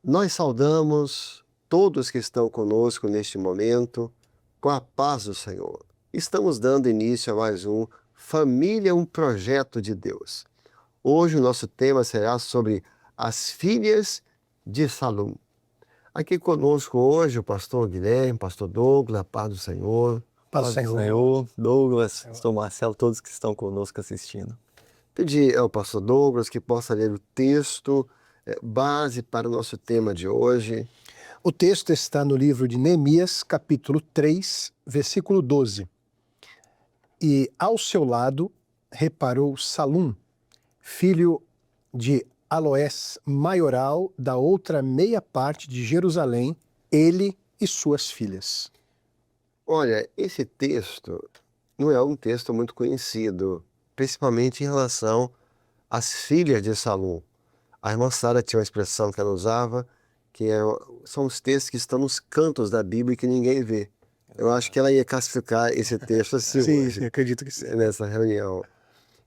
Nós saudamos todos que estão conosco neste momento, com a paz do Senhor. Estamos dando início a mais um Família, um projeto de Deus. Hoje o nosso tema será sobre as filhas de Salum. Aqui conosco hoje o pastor Guilherme, pastor Douglas, a paz do Senhor. Paz do Senhor, Douglas, pastor Marcelo, todos que estão conosco assistindo. Pedir ao pastor Douglas que possa ler o texto base para o nosso tema de hoje. O texto está no livro de Neemias, capítulo 3, versículo 12. E ao seu lado reparou Salum, filho de Aloés, maioral da outra meia parte de Jerusalém, ele e suas filhas. Olha, esse texto não é um texto muito conhecido, principalmente em relação às filhas de Salum. A irmã Sara tinha uma expressão que ela usava, são os textos que estão nos cantos da Bíblia e que ninguém vê. Eu acho que ela ia classificar esse texto assim hoje, acredito que sim. nessa reunião.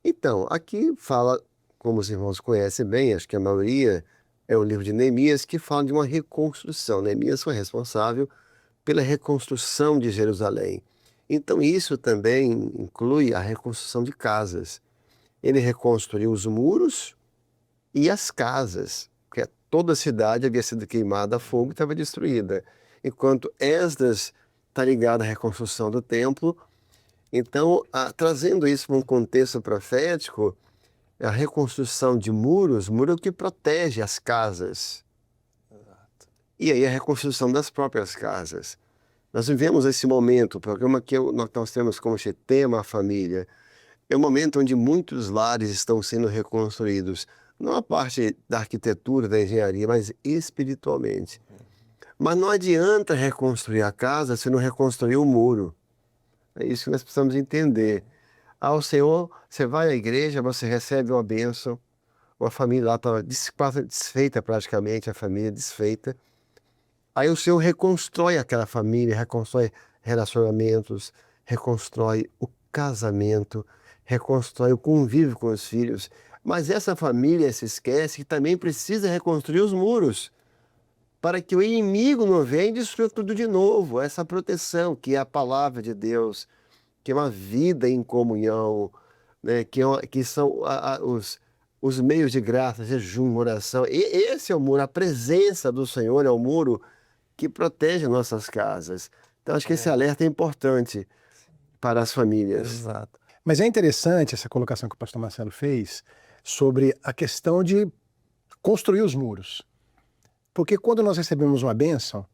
Então, aqui fala, como os irmãos conhecem bem, acho que a maioria, é o livro de Neemias, que fala de uma reconstrução. Neemias foi responsável pela reconstrução de Jerusalém. Então isso também inclui a reconstrução de casas. Ele reconstruiu os muros e as casas, porque toda a cidade havia sido queimada a fogo e estava destruída. Enquanto Esdras está ligado à reconstrução do templo, então, trazendo isso para um contexto profético, a reconstrução de muros, muro é o que protege as casas. E aí a reconstrução das próprias casas. Nós vivemos esse momento, o programa que nós temos como tema a família, é um momento onde muitos lares estão sendo reconstruídos, não a parte da arquitetura, da engenharia, mas espiritualmente. Mas não adianta reconstruir a casa se não reconstruir o muro. É isso que nós precisamos entender. O Senhor, você vai à igreja, você recebe uma bênção, uma família lá estava quase desfeita praticamente, a família desfeita. Aí o Senhor reconstrói aquela família, reconstrói relacionamentos, reconstrói o casamento, reconstrói o convívio com os filhos. Mas essa família se esquece que também precisa reconstruir os muros, para que o inimigo não venha e destrua tudo de novo. Essa proteção que é a palavra de Deus, que é uma vida em comunhão, né? que são os meios de graça, jejum, oração. E esse é o muro, a presença do Senhor é o muro que protege nossas casas. Então acho que esse alerta é importante para as famílias. Exato. Mas é interessante essa colocação que o pastor Marcelo fez sobre a questão de construir os muros. Porque quando nós recebemos uma bênção,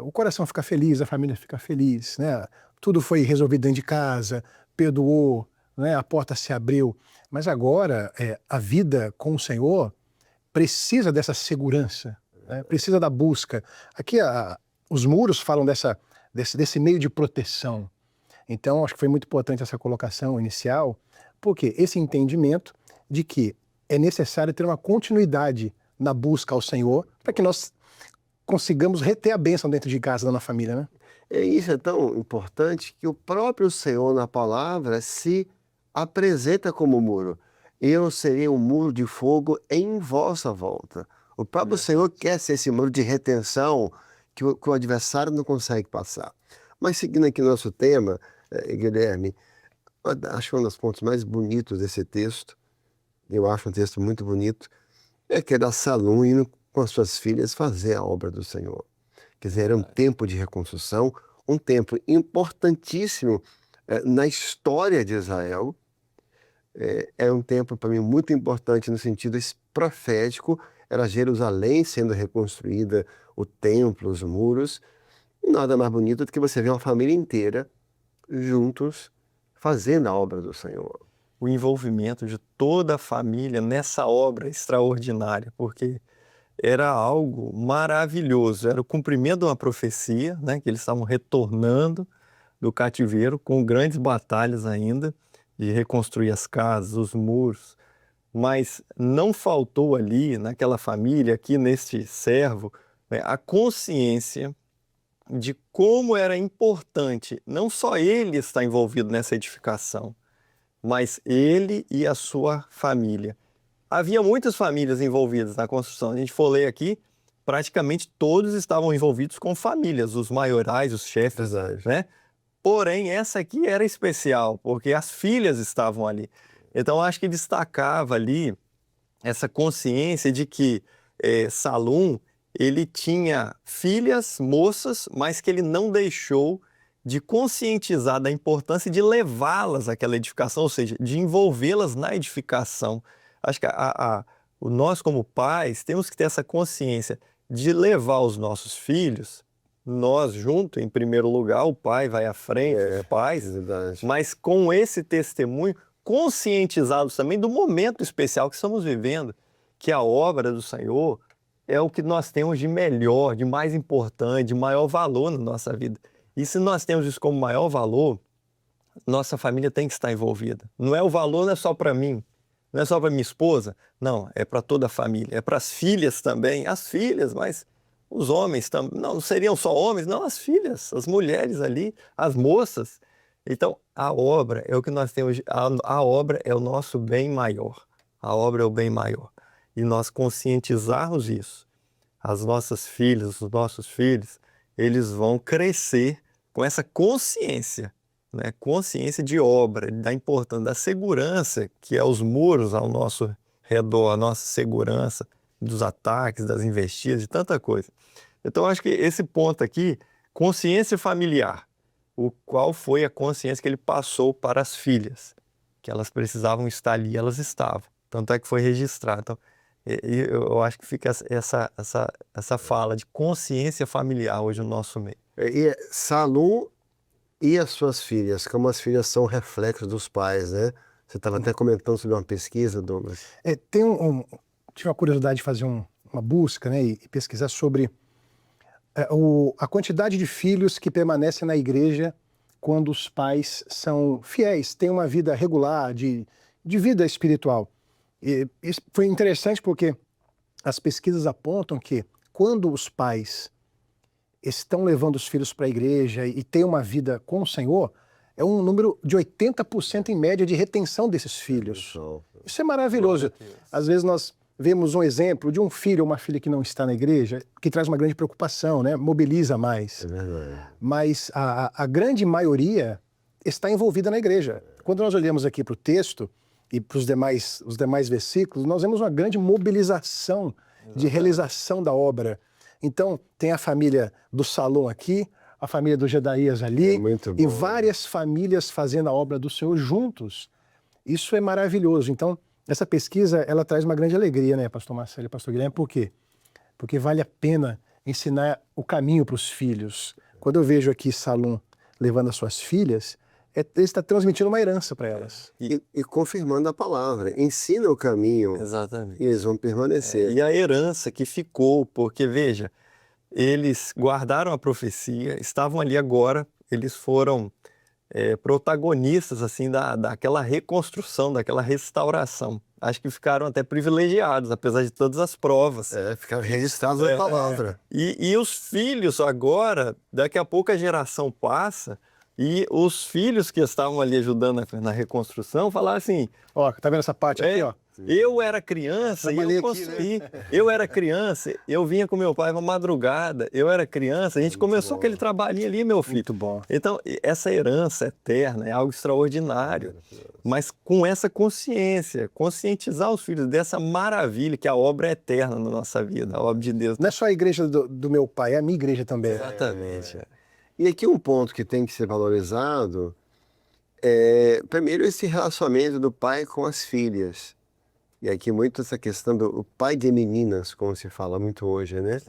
o coração fica feliz, a família fica feliz, né? Tudo foi resolvido dentro de casa, perdoou, né? A porta se abriu. Mas agora, a vida com o Senhor precisa dessa segurança, né? Precisa da busca. Aqui os muros falam desse meio de proteção. Então, acho que foi muito importante essa colocação inicial, porque esse entendimento de que é necessário ter uma continuidade na busca ao Senhor para que nós consigamos reter a bênção dentro de casa, na família, né? Isso é tão importante que o próprio Senhor, na palavra, se apresenta como muro. Eu serei um muro de fogo em vossa volta. O próprio Senhor quer ser esse muro de retenção que o adversário não consegue passar. Mas seguindo aqui o nosso tema, Guilherme, acho que um dos pontos mais bonitos desse texto, eu acho um texto muito bonito, é que era Salum indo com as suas filhas fazer a obra do Senhor. Quer dizer, era um tempo de reconstrução, um tempo importantíssimo na história de Israel. É um tempo, para mim, muito importante no sentido profético. Era Jerusalém sendo reconstruída, o templo, os muros. E nada mais bonito do que você ver uma família inteira juntos fazendo a obra do Senhor. O envolvimento de toda a família nessa obra extraordinária, porque era algo maravilhoso, era o cumprimento de uma profecia, né, que eles estavam retornando do cativeiro com grandes batalhas ainda, de reconstruir as casas, os muros, mas não faltou ali, naquela família, aqui neste servo, né, a consciência de como era importante não só ele estar envolvido nessa edificação, mas ele e a sua família. Havia muitas famílias envolvidas na construção. A gente for ler aqui, praticamente todos estavam envolvidos com famílias, os maiorais, os chefes, Verdade. né? Porém, essa aqui era especial, porque as filhas estavam ali. Então, acho que destacava ali essa consciência de que Salum, ele tinha filhas moças, mas que ele não deixou de conscientizar da importância de levá-las àquela edificação, ou seja, de envolvê-las na edificação. Acho que nós, como pais, temos que ter essa consciência de levar os nossos filhos, nós junto, em primeiro lugar, o pai vai à frente, os pais, Verdade. mas com esse testemunho, conscientizados também do momento especial que estamos vivendo, que a obra do Senhor é o que nós temos de melhor, de mais importante, de maior valor na nossa vida. E se nós temos isso como maior valor, nossa família tem que estar envolvida. Não é o valor, não é só para mim, não é só para minha esposa, não, é para toda a família, é para as filhas também, as filhas, mas os homens também, não seriam só homens, não, as filhas, as mulheres ali, as moças. Então, a obra é o que nós temos, a obra é o nosso bem maior, a obra é o bem maior. E nós conscientizarmos isso, as nossas filhas, os nossos filhos, eles vão crescer com essa consciência, né? Consciência de obra, da importância, da segurança, que é os muros ao nosso redor, a nossa segurança dos ataques, das investidas, de tanta coisa. Então, acho que esse ponto aqui, consciência familiar, o qual foi a consciência que ele passou para as filhas, que elas precisavam estar ali, elas estavam. Tanto é que foi registrado. Então, eu acho que fica essa fala de consciência familiar hoje no nosso meio. E Salum e as suas filhas, como as filhas são reflexos dos pais, né? Você estava até comentando sobre uma pesquisa, Douglas. Tive a curiosidade de fazer uma busca, né, e pesquisar sobre a quantidade de filhos que permanecem na igreja quando os pais são fiéis, têm uma vida regular, de vida espiritual. E isso foi interessante porque as pesquisas apontam que quando os pais estão levando os filhos para a igreja e têm uma vida com o Senhor, é um número de 80% em média de retenção desses filhos. Isso é maravilhoso. Às vezes nós vemos um exemplo de um filho ou uma filha que não está na igreja, que traz uma grande preocupação, né? Mobiliza mais. É verdade. Mas a grande maioria está envolvida na igreja. Quando nós olhamos aqui para o texto e para os demais versículos, nós vemos uma grande mobilização de realização da obra. Então, tem a família do Salom aqui, a família do Gedaías ali, e várias famílias fazendo a obra do Senhor juntos. Isso é maravilhoso. Então, essa pesquisa, ela traz uma grande alegria, né, pastor Marcelo e pastor Guilherme? Por quê? Porque vale a pena ensinar o caminho para os filhos. Quando eu vejo aqui Salom levando as suas filhas, ele está transmitindo uma herança para elas. E confirmando a palavra. Ensina o caminho. Exatamente. E eles vão permanecer. E a herança que ficou, porque, veja, eles guardaram a profecia, estavam ali agora, eles foram protagonistas assim daquela reconstrução, daquela restauração. Acho que ficaram até privilegiados, apesar de todas as provas. Ficaram registrados na palavra. E os filhos agora, daqui a pouco a geração passa, e os filhos que estavam ali ajudando na reconstrução falaram assim... Ó, tá vendo essa parte aqui, ó? Eu era criança e eu consegui. Né? Eu era criança, eu vinha com meu pai uma madrugada. Eu era criança, a gente começou aquele trabalhinho ali, meu filho. Muito bom. Então, essa herança eterna é algo extraordinário. Mas com essa consciência, conscientizar os filhos dessa maravilha que a obra é eterna na nossa vida, a obra de Deus. Não é só a igreja do meu pai, é a minha igreja também. Exatamente. E aqui um ponto que tem que ser valorizado primeiro, esse relacionamento do pai com as filhas. E aqui muito essa questão do pai de meninas, como se fala muito hoje, né?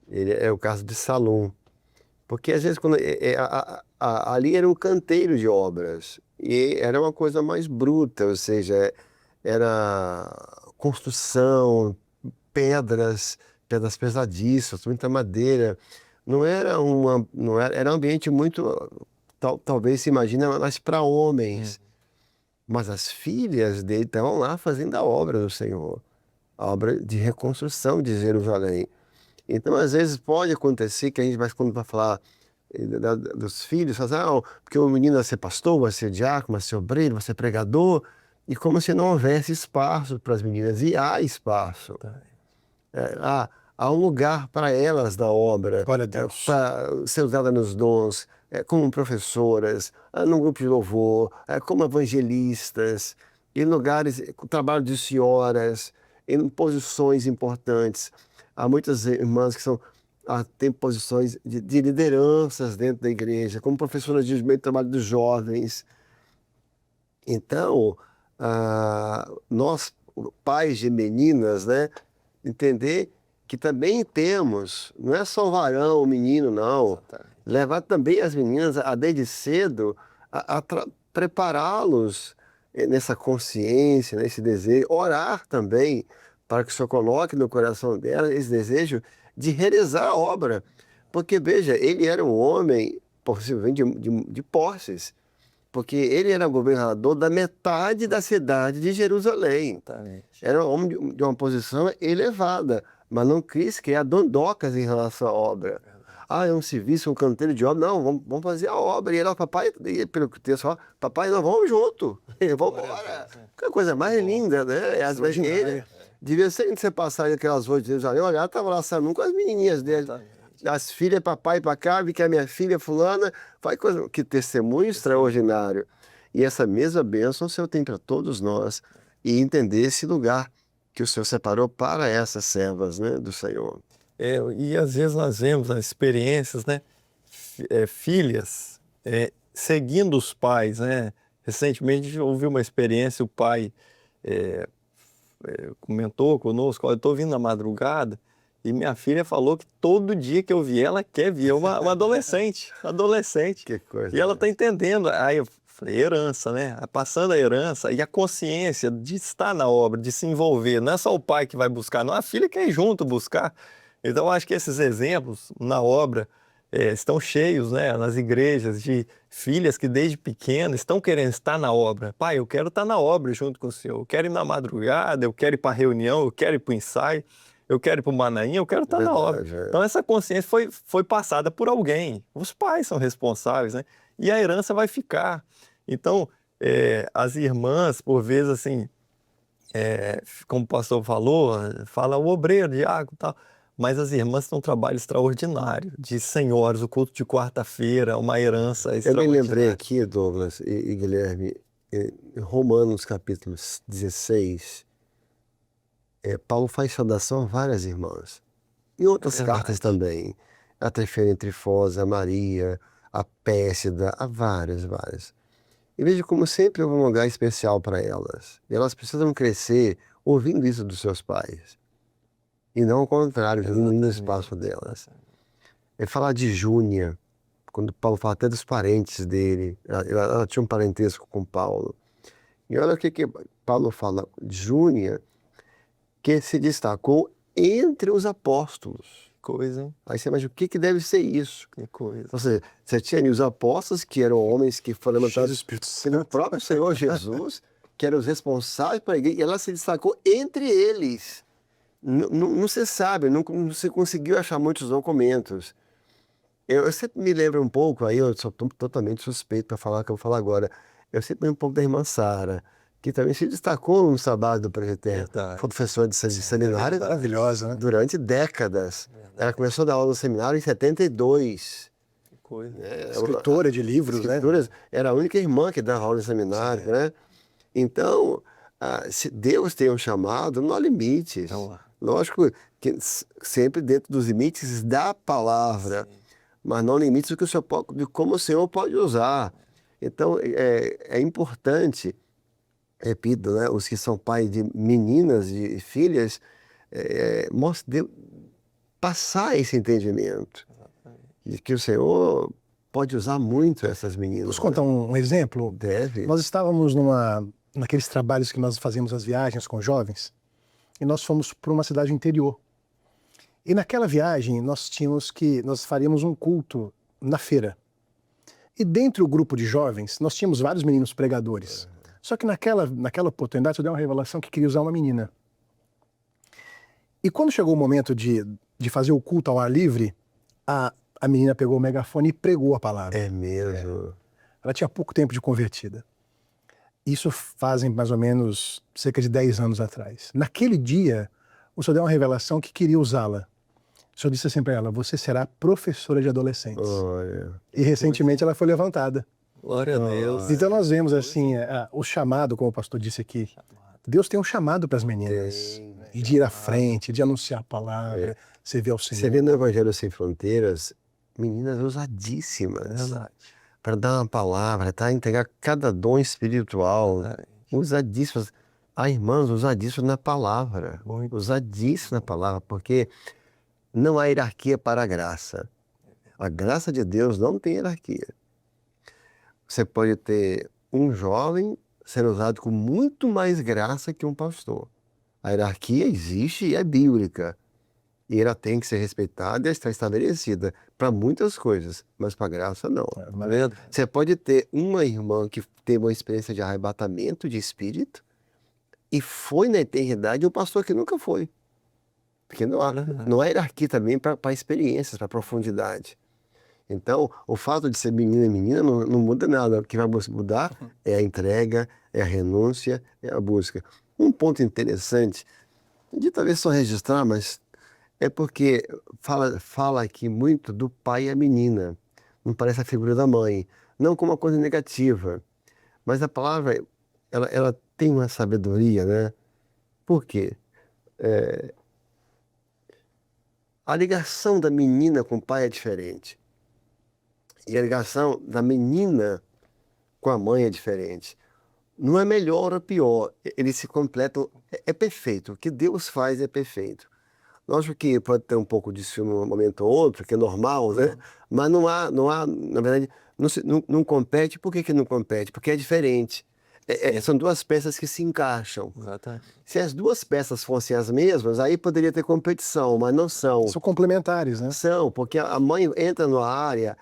Ele é o caso de Salum. Porque às vezes quando ali era um canteiro de obras e era uma coisa mais bruta, ou seja, era construção, pedras pesadíssimas, muita madeira. Era um ambiente muito, talvez se imagina, mais para homens. Mas as filhas dele estavam lá fazendo a obra do Senhor, a obra de reconstrução de Jerusalém. Então, às vezes, pode acontecer que a gente vai, quando vai falar dos filhos, fala porque o menino vai ser pastor, vai ser diácono, vai ser obreiro, vai ser pregador, e como se não houvesse espaço para as meninas. E há espaço. há um lugar para elas na obra, Glória a Deus. para ser usada nos dons, como professoras, num grupo de louvor, como evangelistas, em lugares, com trabalho de senhoras, em posições importantes. Há muitas irmãs que têm posições de lideranças dentro da igreja, como professoras de meio de trabalho dos jovens. Então, nós, pais de meninas, né, entender que também temos, não é só o varão, o menino, não. Levar também as meninas desde cedo a prepará-los nessa consciência, nesse desejo, orar também para que o Senhor coloque no coração dela esse desejo de realizar a obra. Porque, veja, ele era um homem, possivelmente, de posses, porque ele era governador da metade da cidade de Jerusalém. Era um homem de uma posição elevada, mas não quis criar dondocas em relação à obra. É um serviço, um canteiro de obra. Não, vamos fazer a obra. E ele, papai, pelo que o texto fala, papai, nós vamos junto. Vamos embora. Que coisa mais linda, né? Às vezes ele devia ser, você passar aquelas ruas de Jerusalém, olhar, estava lá saindo com as menininhas dele. As filhas, papai, para cá, vi que a minha filha fulana, faz coisa, que testemunho extraordinário. E essa mesma bênção o Senhor tem para todos nós, e entender esse lugar que o Senhor separou para essas servas, né, do Senhor. E às vezes nós vemos as experiências, né, filhas seguindo os pais, né. Recentemente a gente ouviu uma experiência, o pai comentou conosco, eu estou vindo na madrugada, e minha filha falou que todo dia que eu vi ela quer vir, uma adolescente. Que coisa. E ela está entendendo. Aí eu falei, herança, né? Passando a herança e a consciência de estar na obra, de se envolver. Não é só o pai que vai buscar, não, a filha quer ir junto buscar. Então, eu acho que esses exemplos na obra estão cheios, né, nas igrejas, de filhas que desde pequenas estão querendo estar na obra. Pai, eu quero estar na obra junto com o Senhor. Eu quero ir na madrugada, eu quero ir para a reunião, eu quero ir para o ensaio. Eu quero ir para o Manaim, eu quero estar na obra. Então essa consciência foi passada por alguém. Os pais são responsáveis, né? E a herança vai ficar. Então, as irmãs, por vezes, assim, como o pastor falou, fala o obreiro, diácono e tal, mas as irmãs têm um trabalho extraordinário, de senhoras, o culto de quarta-feira, uma herança Eu me extraordinária. lembrei aqui, Douglas e Guilherme, em Romanos capítulo 16, Paulo faz saudação a várias irmãs. Em outras cartas também. A Trifena Trifosa, a Maria, a Pérsida, a várias. E veja como sempre houve um lugar especial para elas. E elas precisam crescer ouvindo isso dos seus pais. E não ao contrário, vindo no espaço delas. Falar de Júnia, quando Paulo fala até dos parentes dele, ela tinha um parentesco com Paulo. E olha o que Paulo fala, Júnia, que se destacou entre os apóstolos. Coisa. Aí você imagina o que deve ser isso. Que coisa. Ou seja, você tinha ali os apóstolos, que eram homens que foram levantados pelo próprio Senhor Jesus, que eram os responsáveis para a igreja, e ela se destacou entre eles. Não se sabe, não se conseguiu achar muitos documentos. Eu sempre me lembro um pouco, aí eu sou totalmente suspeito para falar o que eu vou falar agora, eu sempre me lembro um pouco da irmã Sara, que também se destacou no trabalho do presbitério. Foi professora de seminário Maravilhosa, né? durante décadas. Ela começou a dar aula no seminário em 72. Que coisa. Escritora de livros, né? Era a única irmã que dava aula no seminário, né? Então, se Deus tem um chamado, não há limites. Lógico que sempre dentro dos limites da palavra, mas não limites do que o Senhor pode, de como o Senhor pode usar. Então, é importante, repito, né, os que são pais de meninas e filhas, passar esse entendimento de que o Senhor pode usar muito essas meninas. Posso contar um exemplo? Deve. Nós estávamos naqueles trabalhos que nós fazíamos as viagens com jovens, e nós fomos para uma cidade interior. E naquela viagem nós faríamos um culto na feira. E dentro do grupo de jovens, nós tínhamos vários meninos pregadores. Só que naquela oportunidade, eu dei uma revelação que queria usar uma menina. E quando chegou o momento de fazer o culto ao ar livre, a menina pegou o megafone e pregou a palavra. É mesmo? Ela tinha pouco tempo de convertida. Isso fazem mais ou menos cerca de 10 anos atrás. Naquele dia, o Senhor deu uma revelação que queria usá-la. O senhor disse assim para ela, você será professora de adolescentes. Olha. E recentemente ela foi levantada. Glória a Deus. Então nós vemos assim, o chamado, como o pastor disse aqui. Deus tem um chamado para as meninas. E de ir à frente, de anunciar a palavra, servir ao Senhor. Você vê no Evangelho Sem Fronteiras, meninas ousadíssimas. Verdade. Para dar uma palavra, tá? Entregar cada dom espiritual. Ousadíssimas. Há irmãs ousadíssimas na palavra. Muito. Ousadíssimas na palavra, porque não há hierarquia para a graça. A graça de Deus não tem hierarquia. Você pode ter um jovem sendo usado com muito mais graça que um pastor. A hierarquia existe e é bíblica. E ela tem que ser respeitada e está estabelecida para muitas coisas, mas para a graça não. Verdade. Você pode ter uma irmã que teve uma experiência de arrebatamento de espírito e foi na eternidade um pastor que nunca foi. Porque não há hierarquia também para experiências, para profundidade. Então, o fato de ser menina e menina não muda nada. O que vai mudar é a entrega, é a renúncia, é a busca. Um ponto interessante, de talvez só registrar, mas é porque fala aqui muito do pai e a menina. Não parece a figura da mãe. Não como uma coisa negativa. Mas a palavra, ela tem uma sabedoria, né? Por quê? A ligação da menina com o pai é diferente. E a ligação da menina com a mãe é diferente. Não é melhor ou pior, eles se completam, é perfeito. O que Deus faz é perfeito. Lógico que pode ter um pouco de ciúme um momento ou outro, que é normal, né? Mas não há, na verdade, não compete. Por que não compete? Porque é diferente. São duas peças que se encaixam. Exatamente. Se as duas peças fossem as mesmas, aí poderia ter competição, mas não são. São complementares, né? São, porque a mãe entra numa área,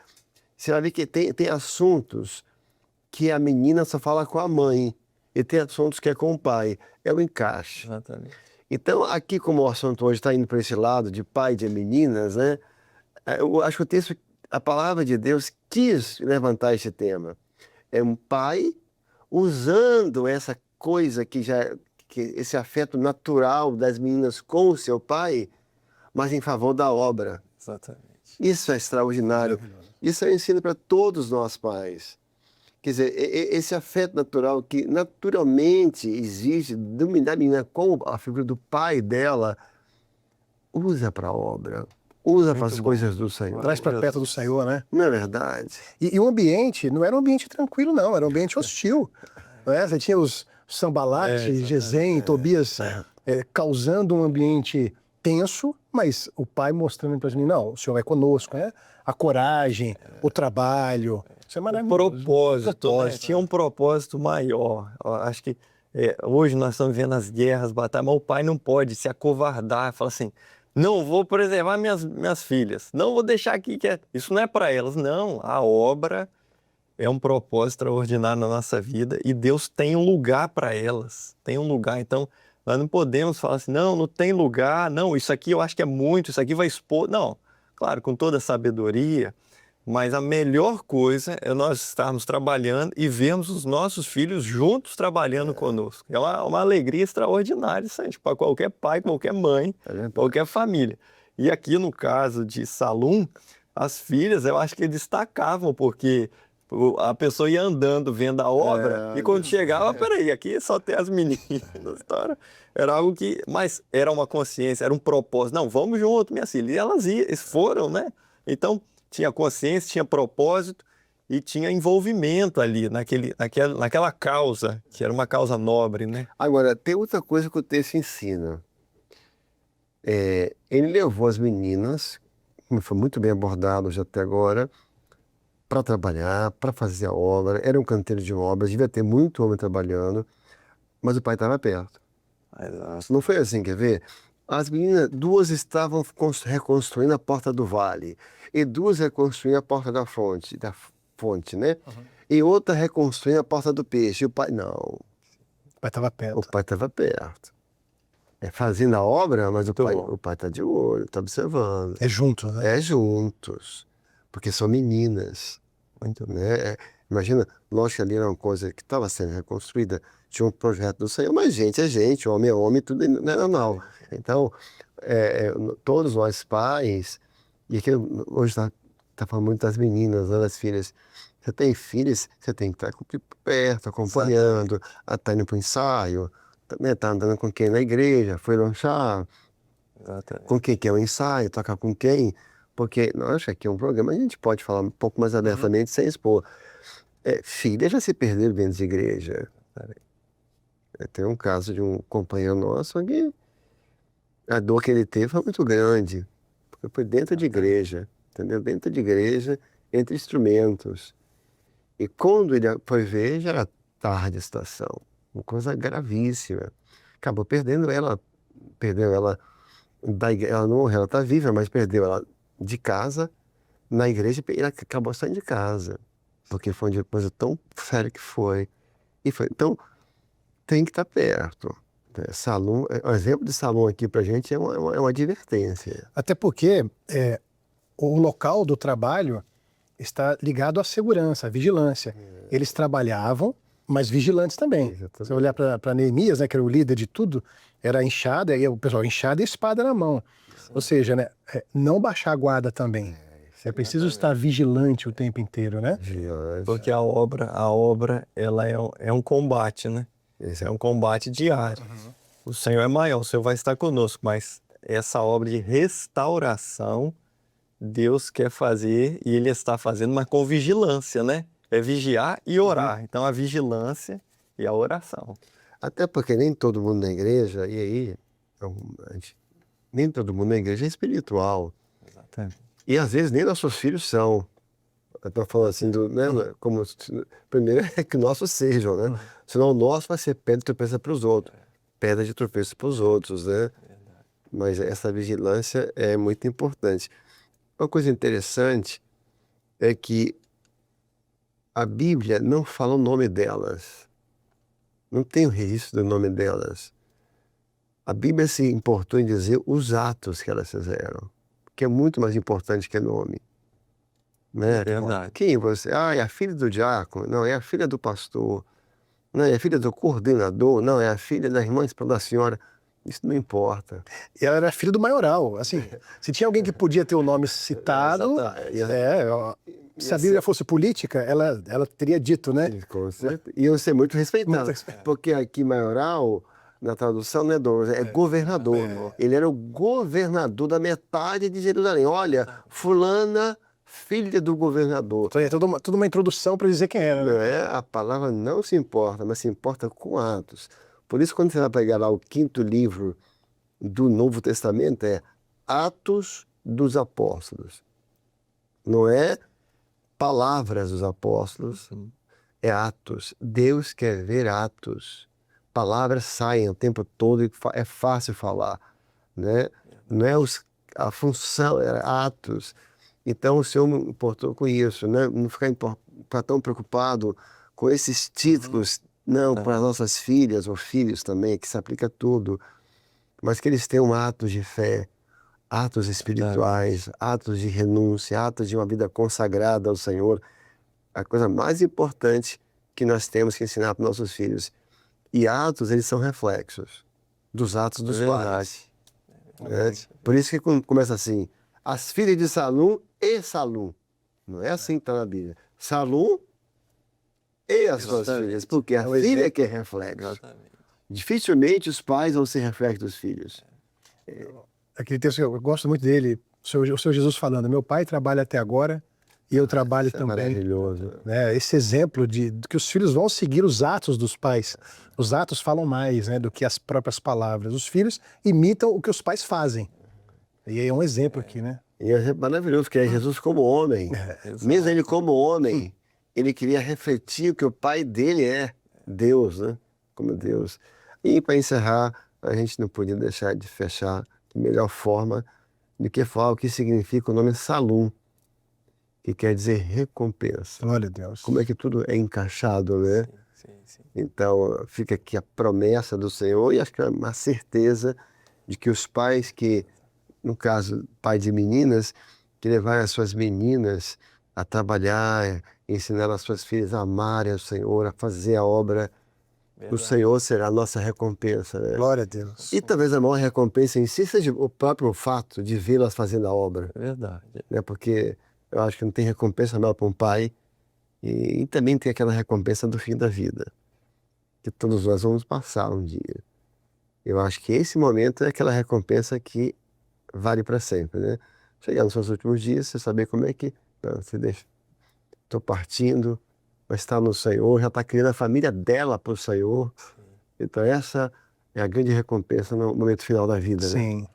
você vai ver que tem assuntos que a menina só fala com a mãe, e tem assuntos que é com o pai. É o encaixe. Exatamente. Então, aqui como o assunto hoje está indo para esse lado de pai de meninas, né? Eu acho que o texto, a palavra de Deus quis levantar esse tema. É um pai usando essa coisa que esse afeto natural das meninas com o seu pai, mas em favor da obra. Exatamente. Isso é extraordinário. Isso é um ensino para todos nós pais. Quer dizer, esse afeto natural que naturalmente existe da menina com a figura do pai dela, usa para a obra, usa para as coisas do Senhor. Traz para perto do Senhor, né? Não é verdade? E o ambiente não era um ambiente tranquilo, não. Era um ambiente hostil. Não é? Você tinha os Sambalate, Gesem, Tobias causando um ambiente tenso, mas o pai mostrando para as meninas, não, o Senhor é conosco, né? A coragem, o trabalho. Isso é maravilhoso. Propósito, né? Tinha um propósito maior. Eu acho que hoje nós estamos vendo as guerras, batalhas, mas o pai não pode se acovardar, falar assim, não vou preservar minhas filhas, não vou deixar aqui, isso não é para elas. Não, a obra é um propósito extraordinário na nossa vida e Deus tem um lugar para elas, tem um lugar. Então, nós não podemos falar assim, não tem lugar, não, isso aqui eu acho que é muito, isso aqui vai expor. Não, claro, com toda a sabedoria, mas a melhor coisa é nós estarmos trabalhando e vermos os nossos filhos juntos trabalhando conosco. É uma alegria extraordinária, gente, para qualquer pai, qualquer mãe, qualquer família. E aqui no caso de Salum, as filhas, eu acho que destacavam, porque a pessoa ia andando, vendo a obra, e quando chegava, peraí, aqui só tem as meninas. Era algo que... Mas era uma consciência, era um propósito. Não, vamos junto, minhas filhas. E elas foram, né? Então, tinha consciência, tinha propósito e tinha envolvimento ali naquela causa, que era uma causa nobre, né? Agora, tem outra coisa que o texto ensina. Ele levou as meninas, como foi muito bem abordado já até agora, para trabalhar, para fazer a obra. Era um canteiro de obras, devia ter muito homem trabalhando, mas o pai estava perto. Não foi assim, quer ver? As meninas, duas estavam reconstruindo a porta do vale, e duas reconstruindo a porta da fonte, né? E outra reconstruindo a porta do peixe. E o pai, não. O pai estava perto. O pai estava perto. Fazendo a obra, mas o pai está de olho, está observando. É junto, né? É juntos, porque são meninas. Muito, né? Imagina, lógico que ali era uma coisa que estava sendo reconstruída, tinha um projeto do Senhor, mas gente é gente, homem é homem, tudo é normal. Então, todos nós pais, e aqui hoje tá falando muito das meninas, né, das filhas. Você tem filhos, você tem que estar perto, acompanhando, tá indo para o ensaio, né, tá andando com quem na igreja, foi lanchar, Exatamente. com quem quer o ensaio, tocar com quem, porque nós aqui é um programa, a gente pode falar um pouco mais abertamente sem expor. Filha já se perderam dentro de igreja. Tem um caso de um companheiro nosso que a dor que ele teve foi muito grande, porque foi dentro de igreja, entendeu? Dentro de igreja, entre instrumentos. E quando ele foi ver, já era tarde a situação, uma coisa gravíssima. Acabou perdeu ela da igreja, ela não morreu, ela está viva, mas perdeu ela de casa, na igreja, e ela acabou saindo de casa, porque foi uma coisa tão séria que foi. Então, tem que estar perto. Salão, o exemplo de salão aqui pra gente é uma advertência. Até porque o local do trabalho está ligado à segurança, à vigilância. Eles trabalhavam, mas vigilantes também. Exatamente. Se você olhar para Neemias, né, que era o líder de tudo, era a enxada, e o pessoal, enxada e espada na mão. Ou seja, né, não baixar a guarda também. É preciso estar vigilante o tempo inteiro, né? Vigilante. Porque a obra ela é um combate, né? É um combate diário. O Senhor é maior, o Senhor vai estar conosco, mas essa obra de restauração Deus quer fazer e Ele está fazendo, mas com vigilância, né? É vigiar e orar. Então a vigilância e a oração. Até porque nem todo mundo na igreja, e aí, nem todo mundo na igreja é espiritual. Exatamente. E às vezes nem nossos filhos são. Eu estou falando assim, né, como primeiro é que nossos sejam, né? Senão o nosso vai ser pedra de tropeço para os outros. Pedra de tropeço para os outros, né? Mas essa vigilância é muito importante. Uma coisa interessante é que a Bíblia não fala o nome delas. Não tem o registro do nome delas. A Bíblia se importou em dizer os atos que elas fizeram, que é muito mais importante que nome. Né? É verdade. Quem você? É a filha do diácono? Não, é a filha do pastor. Não, é a filha do coordenador? Não, é a filha da irmã da senhora. Isso não importa. E ela era filha do maioral. Assim, se tinha alguém que podia ter o nome citado, se a Bíblia fosse política, ela teria dito, né? Com certeza. Iam ser muito respeitados. Porque aqui, maioral, na tradução, não é dono, é governador. Ele era o governador da metade de Jerusalém. Olha, fulana, filha do governador. Então é toda uma introdução para dizer quem era. Né? A palavra não se importa, mas se importa com atos. Por isso, quando você vai pegar lá o 5º livro do Novo Testamento, é Atos dos Apóstolos. Não é palavras dos apóstolos, é atos. Deus quer ver atos. Palavras saem o tempo todo e é fácil falar. Né? Não é a função, é atos. Então o Senhor me importou com isso, né? Não ficar tão preocupado com esses títulos, não, para nossas filhas ou filhos também, que se aplica a tudo, mas que eles tenham atos de fé, atos espirituais, atos de renúncia, atos de uma vida consagrada ao Senhor. A coisa mais importante que nós temos que ensinar para nossos filhos. E atos, eles são reflexos dos atos dos pais. Né? Por isso que começa assim, as filhas de Salum e Salum. Não é assim que está na Bíblia. Salum e as suas filhas, porque a filha é que é reflexo. Exatamente. Dificilmente os pais vão ser reflexos dos filhos. Aquele texto que eu gosto muito dele, o Senhor Jesus falando, meu pai trabalha até agora e eu trabalho Isso é também. maravilhoso. Né? Esse exemplo de que os filhos vão seguir os atos dos pais. Os atos falam mais, né, do que as próprias palavras. Os filhos imitam o que os pais fazem. E aí é um exemplo aqui, né? E é maravilhoso, porque é Jesus como homem. Mesmo ele como homem, ele queria refletir o que o pai dele é, Deus, né? Como Deus. E para encerrar, a gente não podia deixar de fechar de melhor forma do que falar o que significa o nome Salum, que quer dizer recompensa. Glória a Deus. Como é que tudo é encaixado, né? Sim. Então, fica aqui a promessa do Senhor e acho que é uma certeza de que os pais que, no caso, pai de meninas, que levaram as suas meninas a trabalhar ensinando as suas filhas a amarem o Senhor, a fazer a obra. O Verdade. Senhor será a nossa recompensa, né? Glória a Deus. E talvez a maior recompensa em si seja o próprio fato de vê-las fazendo a obra, Verdade. né? Porque eu acho que não tem recompensa maior para um pai, e também tem aquela recompensa do fim da vida, que todos nós vamos passar um dia. Eu acho que esse momento é aquela recompensa que vale para sempre, né? Chegar nos seus últimos dias, você saber como é que... Não, você deixa... Estou partindo, mas está no Senhor, já está criando a família dela para o Senhor. Então essa é a grande recompensa no momento final da vida, né? Sim.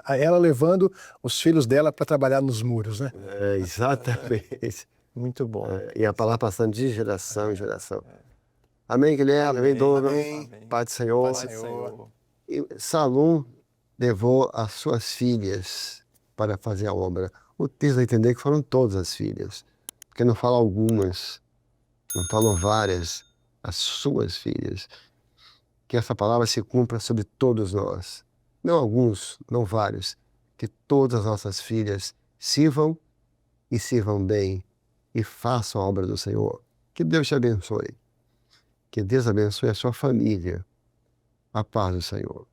Ela levando os filhos dela para trabalhar nos muros, né? É, exatamente. Muito bom. E a palavra passando de geração em geração. Amém, Guilherme? Amém, Douglas? Amém. Pai do Senhor. Pai do Senhor. E Salum levou as suas filhas para fazer a obra. O texto vai entender que foram todas as filhas, porque não fala algumas, não falam várias, as suas filhas. Que essa palavra se cumpra sobre todos nós. Não alguns, não vários. Que todas as nossas filhas sirvam e sirvam bem e façam a obra do Senhor. Que Deus te abençoe. Que Deus abençoe a sua família. A paz do Senhor.